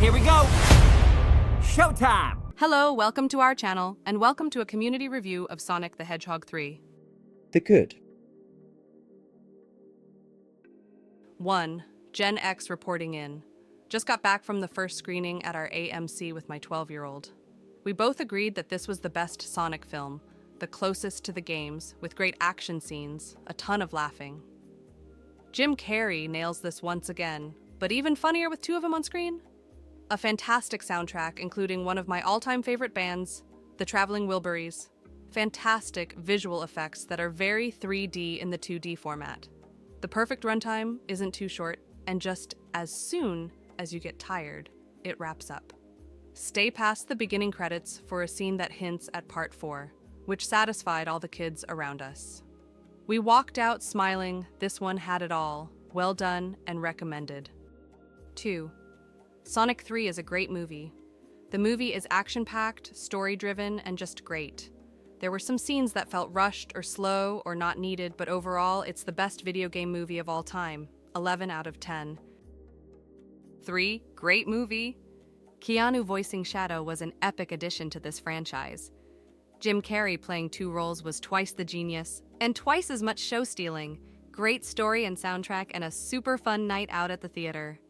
Here we go! Showtime! Hello, welcome to our channel, and welcome to a community review of Sonic the Hedgehog 3. The good. 1. Gen X reporting in. Just got back from the first screening at our AMC with my 12-year-old. We both agreed that this was the best Sonic film, the closest to the games, with great action scenes, a ton of laughing. Jim Carrey nails this once again, but even funnier with two of them on screen. A fantastic soundtrack, including one of my all-time favorite bands, the Traveling Wilburys. Fantastic visual effects that are very 3D in the 2D format. The perfect runtime isn't too short, and just as soon as you get tired, it wraps up. Stay past the beginning credits for a scene that hints at Part 4, which satisfied all the kids around us. We walked out smiling, this one had it all, well done and recommended. 2. Sonic 3 is a great movie. The movie is action-packed, story-driven, and just great. There were some scenes that felt rushed or slow or not needed, but overall, it's the best video game movie of all time. 11 out of 10. 3. Great movie. Keanu voicing Shadow was an epic addition to this franchise. Jim Carrey playing two roles was twice the genius, and twice as much show-stealing. Great story and soundtrack, and a super fun night out at the theater.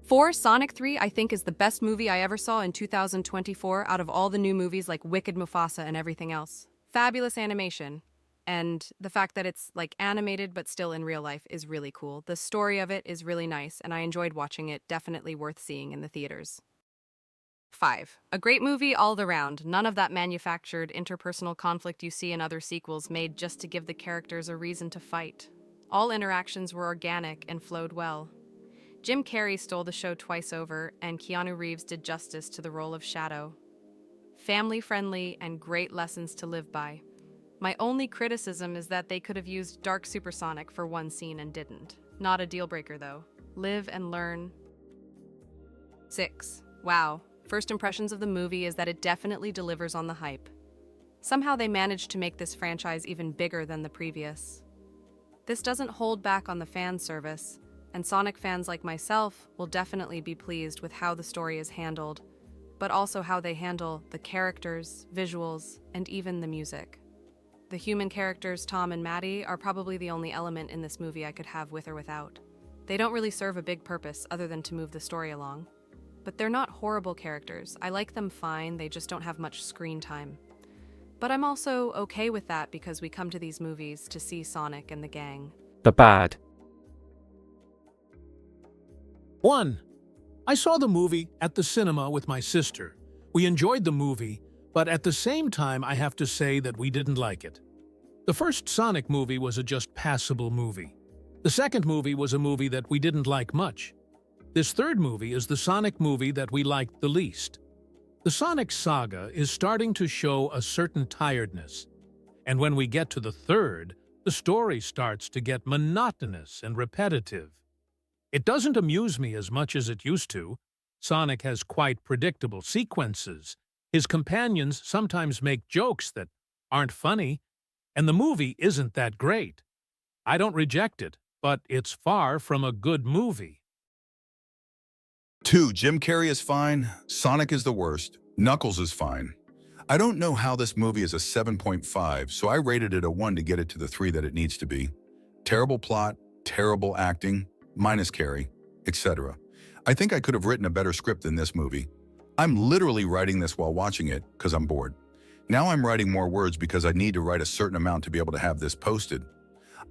4. Sonic 3, I think, is the best movie I ever saw in 2024 out of all the new movies like Wicked, Mufasa, and everything else. Fabulous animation. And the fact that it's like animated but still in real life is really cool. The story of it is really nice, and I enjoyed watching it. Definitely worth seeing in the theaters. 5. A great movie all around. None of that manufactured interpersonal conflict you see in other sequels made just to give the characters a reason to fight. All interactions were organic and flowed well. Jim Carrey stole the show twice over, and Keanu Reeves did justice to the role of Shadow. Family-friendly and great lessons to live by. My only criticism is that they could have used Dark Supersonic for one scene and didn't. Not a deal-breaker, though. Live and learn. 6. Wow. First impressions of the movie is that it definitely delivers on the hype. Somehow they managed to make this franchise even bigger than the previous. This doesn't hold back on the fan service, and Sonic fans like myself will definitely be pleased with how the story is handled, but also how they handle the characters, visuals, and even the music. The human characters, Tom and Maddie, are probably the only element in this movie I could have with or without. They don't really serve a big purpose other than to move the story along. But they're not horrible characters. I like them fine, they just don't have much screen time. But I'm also okay with that because we come to these movies to see Sonic and the gang. The bad. 1. I saw the movie at the cinema with my sister. We enjoyed the movie, but at the same time I have to say that we didn't like it. The first Sonic movie was a just passable movie. The second movie was a movie that we didn't like much. This third movie is the Sonic movie that we liked the least. The Sonic saga is starting to show a certain tiredness, and when we get to the third, the story starts to get monotonous and repetitive. It doesn't amuse me as much as it used to. Sonic has quite predictable sequences. His companions sometimes make jokes that aren't funny, and the movie isn't that great. I don't reject it, but it's far from a good movie. 2. Jim Carrey is fine. Sonic is the worst. Knuckles is fine. I don't know how this movie is a 7.5, so I rated it a 1 to get it to the 3 that it needs to be. Terrible plot, terrible acting, minus Carrey, etc. I think I could have written a better script than this movie. I'm literally writing this while watching it because I'm bored. Now I'm writing more words because I need to write a certain amount to be able to have this posted.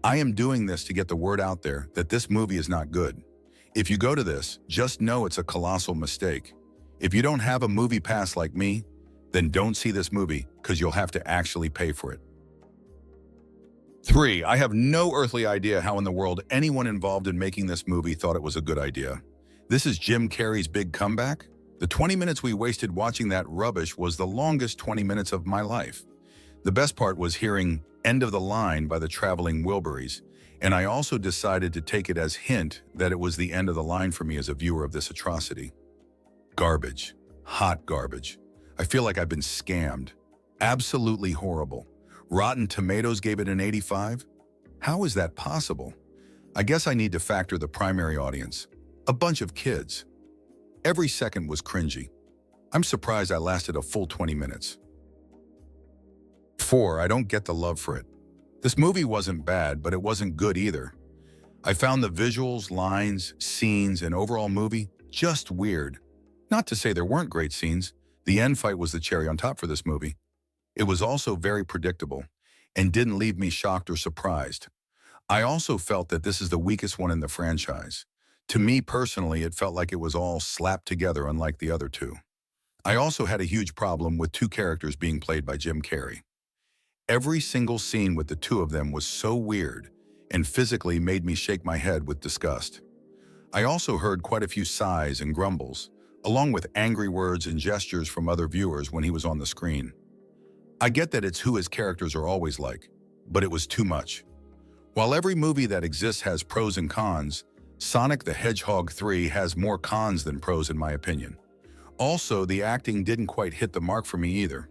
I am doing this to get the word out there that this movie is not good. If you go to this, just know it's a colossal mistake. If you don't have a movie pass like me, then don't see this movie because you'll have to actually pay for it. 3. I have no earthly idea how in the world anyone involved in making this movie thought it was a good idea. This is Jim Carrey's big comeback? The 20 minutes we wasted watching that rubbish was the longest 20 minutes of my life. The best part was hearing "End of the Line" by the Traveling Wilburys, and I also decided to take it as hint that it was the end of the line for me as a viewer of this atrocity. Garbage. Hot garbage. I feel like I've been scammed. Absolutely horrible. Rotten Tomatoes gave it an 85? How is that possible? I guess I need to factor the primary audience. A bunch of kids. Every second was cringy. I'm surprised I lasted a full 20 minutes. 4. I don't get the love for it. This movie wasn't bad, but it wasn't good either. I found the visuals, lines, scenes, and overall movie just weird. Not to say there weren't great scenes. The end fight was the cherry on top for this movie. It was also very predictable and didn't leave me shocked or surprised. I also felt that this is the weakest one in the franchise. To me personally, it felt like it was all slapped together unlike the other two. I also had a huge problem with two characters being played by Jim Carrey. Every single scene with the two of them was so weird and physically made me shake my head with disgust. I also heard quite a few sighs and grumbles, along with angry words and gestures from other viewers when he was on the screen. I get that it's who his characters are always like, but it was too much. While every movie that exists has pros and cons, Sonic the Hedgehog 3 has more cons than pros in my opinion. Also, the acting didn't quite hit the mark for me either.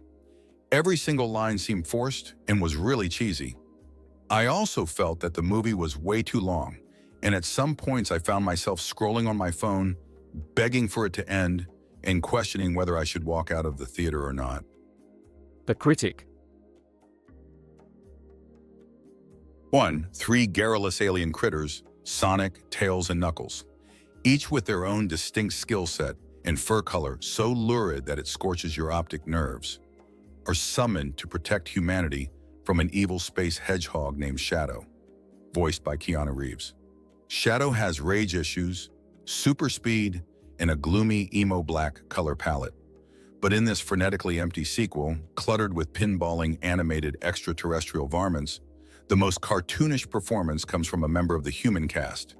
Every single line seemed forced and was really cheesy. I also felt that the movie was way too long, and at some points I found myself scrolling on my phone, begging for it to end, and questioning whether I should walk out of the theater or not. The Critic. 1. 3 garrulous alien critters, Sonic, Tails, and Knuckles, each with their own distinct skill set and fur color so lurid that it scorches your optic nerves, are summoned to protect humanity from an evil space hedgehog named Shadow, voiced by Keanu Reeves. Shadow has rage issues, super speed, and a gloomy emo black color palette. But in this frenetically empty sequel, cluttered with pinballing animated extraterrestrial varmints, the most cartoonish performance comes from a member of the human cast.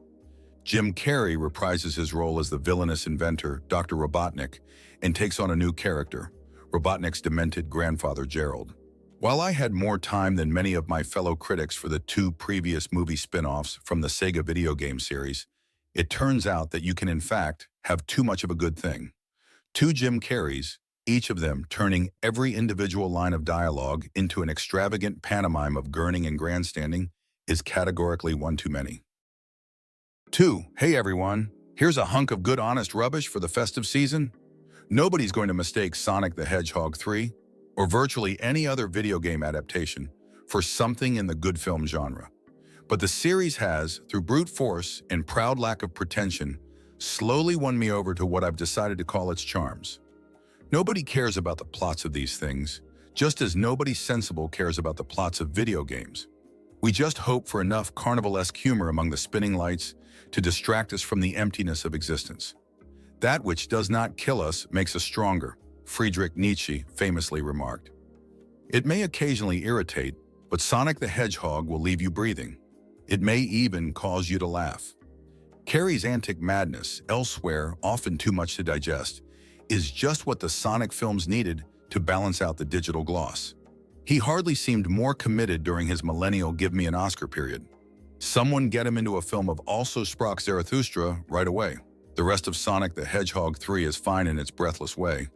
Jim Carrey reprises his role as the villainous inventor, Dr. Robotnik, and takes on a new character, Robotnik's demented grandfather, Gerald. While I had more time than many of my fellow critics for the 2 previous movie spin-offs from the Sega video game series, it turns out that you can in fact have too much of a good thing. 2 Jim Carreys, each of them turning every individual line of dialogue into an extravagant pantomime of gurning and grandstanding, is categorically one too many. 2. Hey everyone, here's a hunk of good honest rubbish for the festive season. Nobody's going to mistake Sonic the Hedgehog 3 or virtually any other video game adaptation for something in the good film genre. But the series has, through brute force and proud lack of pretension, slowly won me over to what I've decided to call its charms. Nobody cares about the plots of these things, just as nobody sensible cares about the plots of video games. We just hope for enough carnivalesque humor among the spinning lights to distract us from the emptiness of existence. That which does not kill us makes us stronger, Friedrich Nietzsche famously remarked. It may occasionally irritate, but Sonic the Hedgehog will leave you breathing. It may even cause you to laugh. Carrey's antic madness, elsewhere often too much to digest, is just what the Sonic films needed to balance out the digital gloss. He hardly seemed more committed during his millennial Give Me an Oscar period. Someone get him into a film of Also Sprach Zarathustra right away. The rest of Sonic the Hedgehog 3 is fine in its breathless way.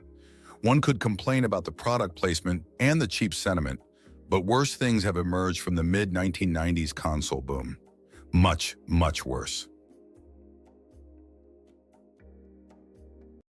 One could complain about the product placement and the cheap sentiment, but worse things have emerged from the mid-1990s console boom. Much, much worse.